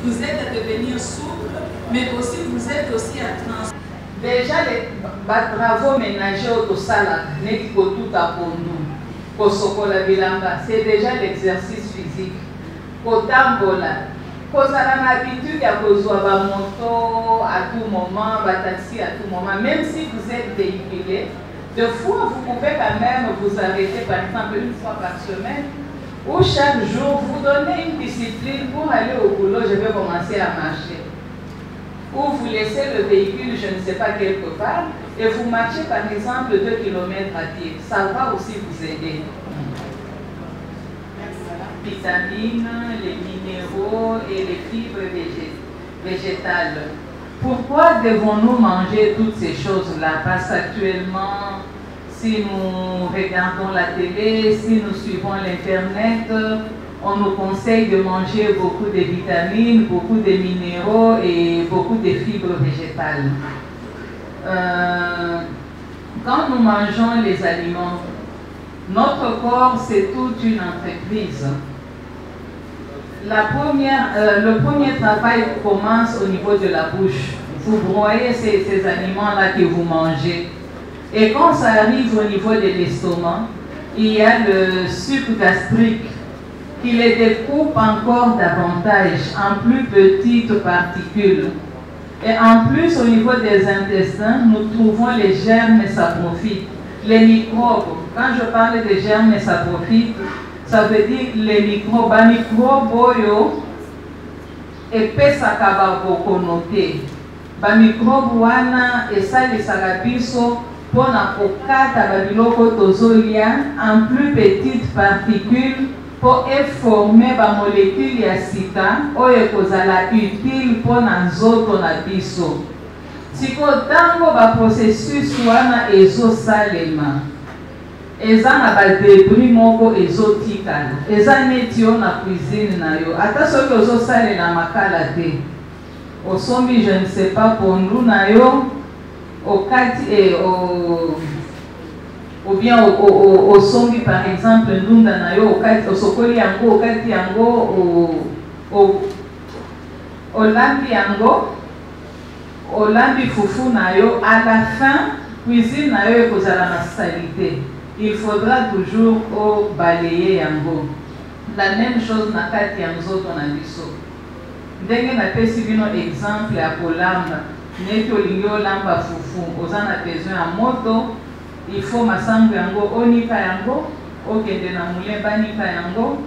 vous aide à devenir souple, mais aussi vous aide aussi à trans. Déjà, les travaux ménagers au Tosala, tout à Pondou, Kosokola Bilamba, c'est déjà l'exercice physique. Kotambola, Kozala l'habitude à kozwa moto à tout moment, taxi à tout moment, même si vous êtes véhiculé, de fois vous pouvez quand même vous arrêter par exemple une fois par semaine, ou chaque jour vous donnez une discipline pour aller au boulot, je vais commencer à marcher. Ou vous laissez le véhicule, je ne sais pas, quelque part, et vous marchez par exemple 2 km à pied. Ça va aussi vous aider. Vitamines, les minéraux et les fibres végétales. Pourquoi devons-nous manger toutes ces choses-là? Parce qu'actuellement, si nous regardons la télé, si nous suivons l'Internet, on nous conseille de manger beaucoup de vitamines, beaucoup de minéraux et beaucoup de fibres végétales. Quand nous mangeons les aliments, notre corps, c'est toute une entreprise. Le premier travail commence au niveau de la bouche. Vous broyez ces aliments-là que vous mangez. Et quand ça arrive au niveau de l'estomac, il y a le sucre gastrique qui les découpe encore davantage en plus petites particules. Et en plus, au niveau des intestins, nous trouvons les germes saprophytes, les microbes. Quand je parle de germes saprophytes, ça veut dire les microbes. Les microbes, epesaka babokonote. Les microbes wana esalisaka biso pona kokata babiloko tozolia en plus petites particules pour former des molécules ya sika oyo kozala utile pona nzoto na biso. Siko tango ba processus wana ezosalema. Eza na ba débris moko ezotikala. Eza neti yo na cuisine na yo. Ata soki ozosalela makala te. Osombi je ne sais pas pondu na yo okati ou bien au sombi par exemple ndunda na yo au sokoli yango okati yango olambi yango olambi fufu na yo, à la fin cuisine na yo ekozala na salité, il faudra toujours balayer yango. La même chose na kati ya nzoto na biso. Ndenge napesi bino exemple ya kolamba neti olingi olamba fufu oza na besoin ya moto. Il faut masango yango onika yango okende na moulin banika yango.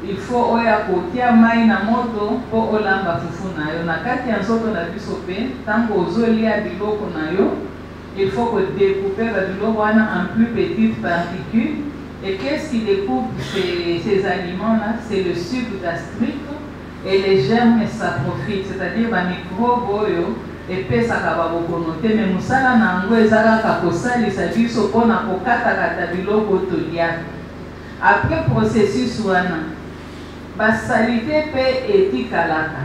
Il faut oya kotia mai na moto po olamba fufu na yo. Na kati ya nzoto na biso pe tango ozolia biloko na yo, il faut que découper la biloko wana en plus petites particules. Et qu'est-ce qui découpe ces aliments-là? C'est le sucre gastrique et les germes saprophytes, c'est-à-dire les microbes et pesaka babokonote, mais musala nango ezalaka kosalisa biso pona kokatakata biloko tolia. Après processus wana basalite pe etikalaka,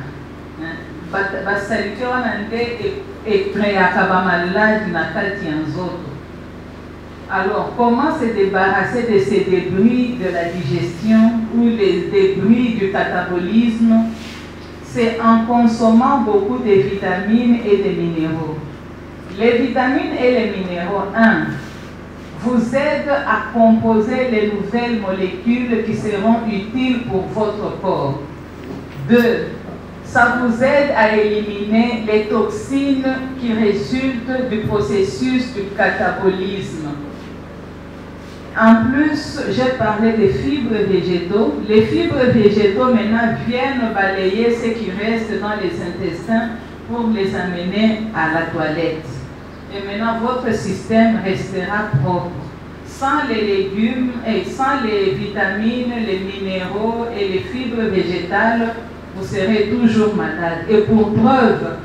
basalite wana nde ekreaka bamaladi na kati ya nzoto. Alors, comment se débarrasser de ces débris de la digestion ou les débris du catabolisme? C'est en consommant beaucoup de vitamines et de minéraux. Les vitamines et les minéraux, 1, vous aident à composer les nouvelles molécules qui seront utiles pour votre corps. 2, ça vous aide à éliminer les toxines qui résultent du processus du catabolisme. En plus, j'ai parlé des fibres végétaux. Les fibres végétaux maintenant viennent balayer ce qui reste dans les intestins pour les amener à la toilette. Et maintenant, votre système restera propre. Sans les légumes et sans les vitamines, les minéraux et les fibres végétales, vous serez toujours malade. Et pour preuve,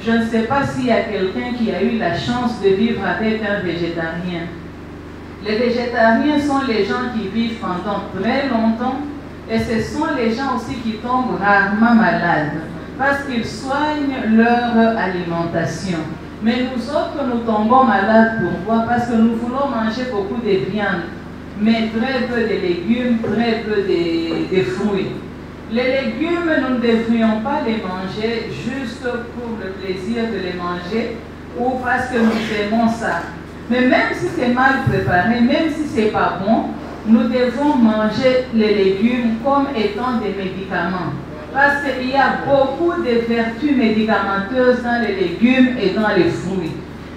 je ne sais pas s'il y a quelqu'un qui a eu la chance de vivre avec un végétarien. Les végétariens sont les gens qui vivent pendant très longtemps et ce sont les gens aussi qui tombent rarement malades parce qu'ils soignent leur alimentation. Mais nous autres, nous tombons malades pourquoi? Parce que nous voulons manger beaucoup de viande, mais très peu de légumes, très peu de fruits. Les légumes, nous ne devrions pas les manger juste pour le plaisir de les manger ou parce que nous aimons ça. Mais même si c'est mal préparé, même si ce n'est pas bon, nous devons manger les légumes comme étant des médicaments. Parce qu'il y a beaucoup de vertus médicamenteuses dans les légumes et dans les fruits.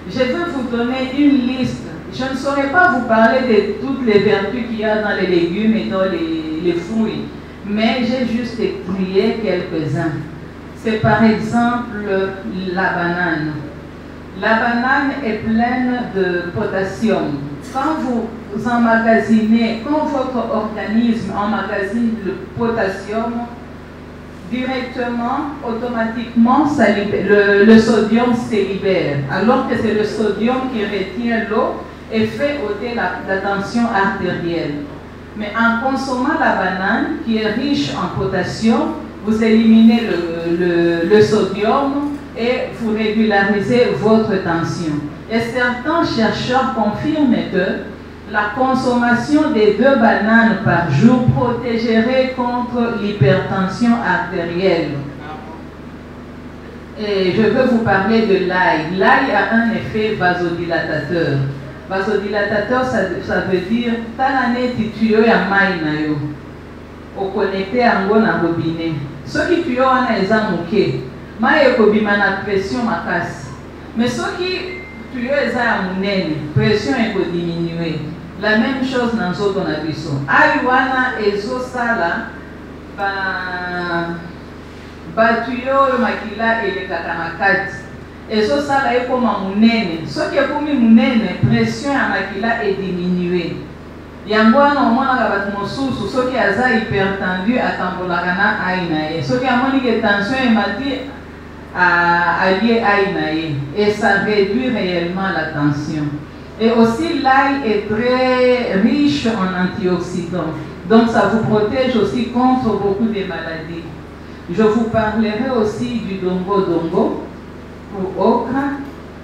Je vais vous donner une liste. Je ne saurais pas vous parler de toutes les vertus qu'il y a dans les légumes et dans les fruits. Mais j'ai juste écrié quelques-uns. C'est par exemple la banane. La banane est pleine de potassium. Quand vous emmagasinez, quand votre organisme emmagasine le potassium, directement, automatiquement, le sodium se libère. Alors que c'est le sodium qui retient l'eau et fait ôter la tension artérielle. Mais en consommant la banane, qui est riche en potassium, vous éliminez le sodium et vous régularisez votre tension. Et certains chercheurs confirment que la consommation des 2 bananes par jour protégerait contre l'hypertension artérielle. Et je veux vous parler de l'ail. L'ail a un effet vasodilatateur. Vasodilatateur, ça veut dire tanane tituyo ya mai na yo. O connecté ango na robinet. Ce qui tuyo wana eza muke. Mai ekobima na pression makasi. Mais ce qui tuyo eza ya munene, pression ekodiminuer. La même chose dans nzoto na biso. Ai wana ezosala batuyo makila elekaka na kati. Ezosala ekoma munene. Soki ekomi munene, pression ya makila est diminuée. Yango wana omonaka bato mosusu soki aza hypertendu atambolaka na ai na ye. Soki amoni ke tension emati allié ai na ye. Et ça réduit réellement la tension. Et aussi l'ail est très riche en antioxydants. Donc ça vous protège aussi contre beaucoup de maladies. Je vous parlerai aussi du dongo-dongo ou ocre.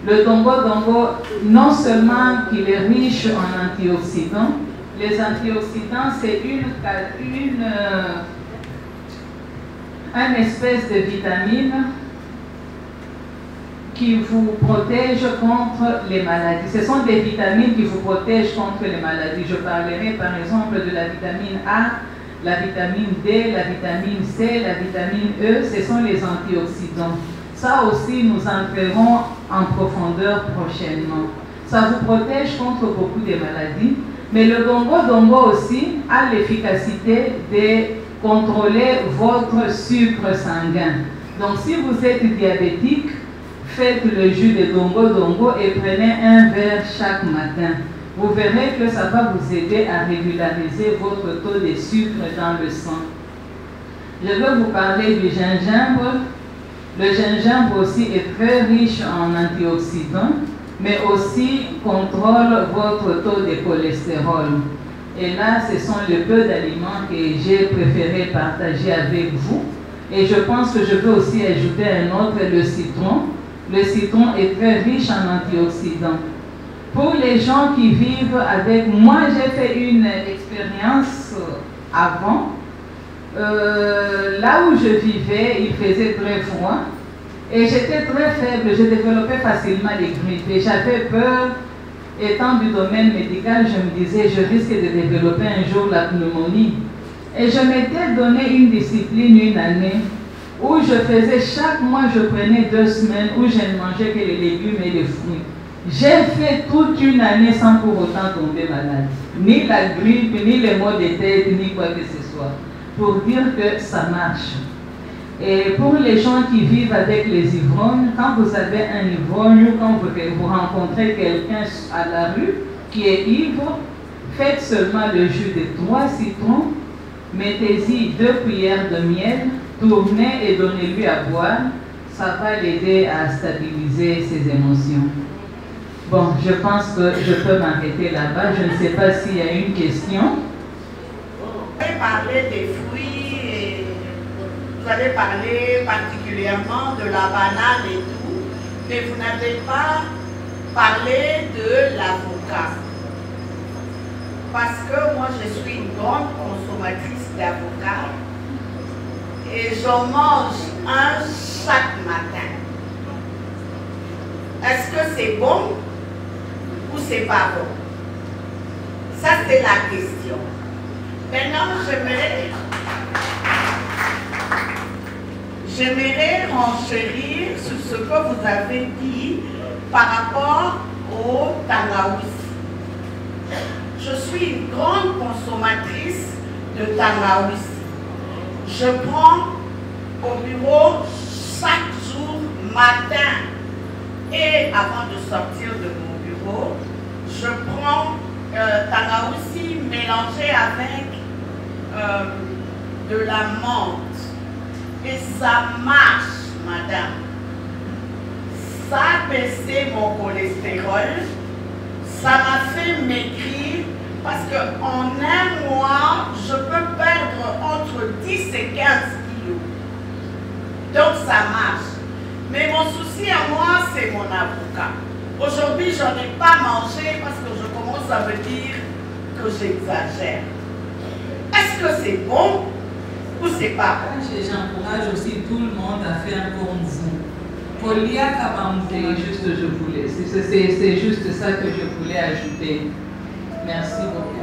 Le dongo-dongo, non seulement qu'il est riche en antioxydants, les antioxydants c'est une espèce de vitamine qui vous protège contre les maladies. Ce sont des vitamines qui vous protègent contre les maladies. Je parlerai par exemple de la vitamine A, la vitamine D, la vitamine C, la vitamine E. Ce sont les antioxydants. Ça aussi, nous entrerons en profondeur prochainement. Ça vous protège contre beaucoup de maladies. Mais le dongo-dongo aussi a l'efficacité de contrôler votre sucre sanguin. Donc si vous êtes diabétique, faites le jus de dongo-dongo et prenez un verre chaque matin. Vous verrez que ça va vous aider à régulariser votre taux de sucre dans le sang. Je vais vous parler du gingembre. Le gingembre aussi est très riche en antioxydants, mais aussi contrôle votre taux de cholestérol. Et là, ce sont les peu d'aliments que j'ai préféré partager avec vous. Et je pense que je peux aussi ajouter un autre, le citron. Le citron est très riche en antioxydants. Pour les gens qui vivent avec moi, j'ai fait une expérience avant. Là où je vivais, il faisait très froid. Et j'étais très faible, je développais facilement les grippes. Et j'avais peur, étant du domaine médical, je me disais, je risque de développer un jour la pneumonie. Et je m'étais donné une discipline, une année, où je faisais chaque mois, je prenais 2 semaines où je ne mangeais que les légumes et les fruits. J'ai fait toute une année sans pour autant tomber malade. Ni la grippe, ni les maux de tête, ni quoi que ce soit. Pour dire que ça marche. Et pour les gens qui vivent avec les ivrognes, quand vous avez un ivrogne ou quand vous rencontrez quelqu'un à la rue qui est ivre, faites seulement le jus de 3 citrons, mettez-y 2 cuillères de miel, tournez et donnez-lui à boire. Ça va l'aider à stabiliser ses émotions. Bon, je pense que je peux m'arrêter là-bas. Je ne sais pas s'il y a une question. Vous allez parler des fruits, et vous allez parler particulièrement de la banane et tout, mais vous n'avez pas parlé de l'avocat. Parce que moi, je suis une grande consommatrice d'avocat. et j'en mange un chaque matin. Est-ce que c'est bon ou c'est pas bon? Ça, c'est la question. Maintenant, j'aimerais renchérir sur ce que vous avez dit par rapport au tangawizi. Je suis une grande consommatrice de tangawizi. Je prends au bureau chaque jour, matin et avant de sortir de mon bureau, je prends tangawizi mélangé avec de la menthe. Et ça marche, madame. Ça a baissé mon cholestérol. Ça m'a fait maigrir parce qu'en un mois, je peux perdre entre 10 et 15 kilos. Donc ça marche. Mais mon souci à moi, c'est mon avocat. Aujourd'hui, je n'en ai pas mangé parce que je commence à me dire que j'exagère. Est-ce que c'est bon ou c'est pas bon? J'encourage aussi tout le monde à faire comme vous. C'est juste, c'est juste ça que je voulais ajouter. Merci beaucoup.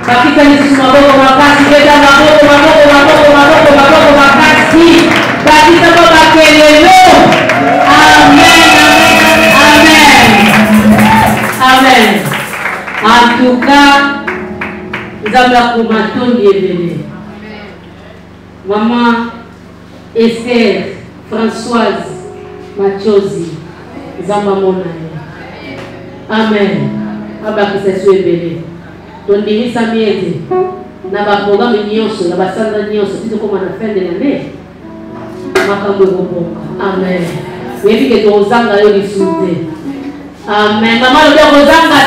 Bakita Yesu maboko makasi, beta maboko makasi. Bakita baba kelelo. Amen, amen, amen. En tout cas, nous avons kumatondi ebele. Maman Esther Françoise Machozi, Zamba mona. Amen. Abakisa suebele. Tondimisa miezi na ba programme nyonso na ba sanda nyonso tito koma na fin de l'année makambo ebonga. Amen. Webi ke tozanga yo lisude. Amen. Mama lo kozanga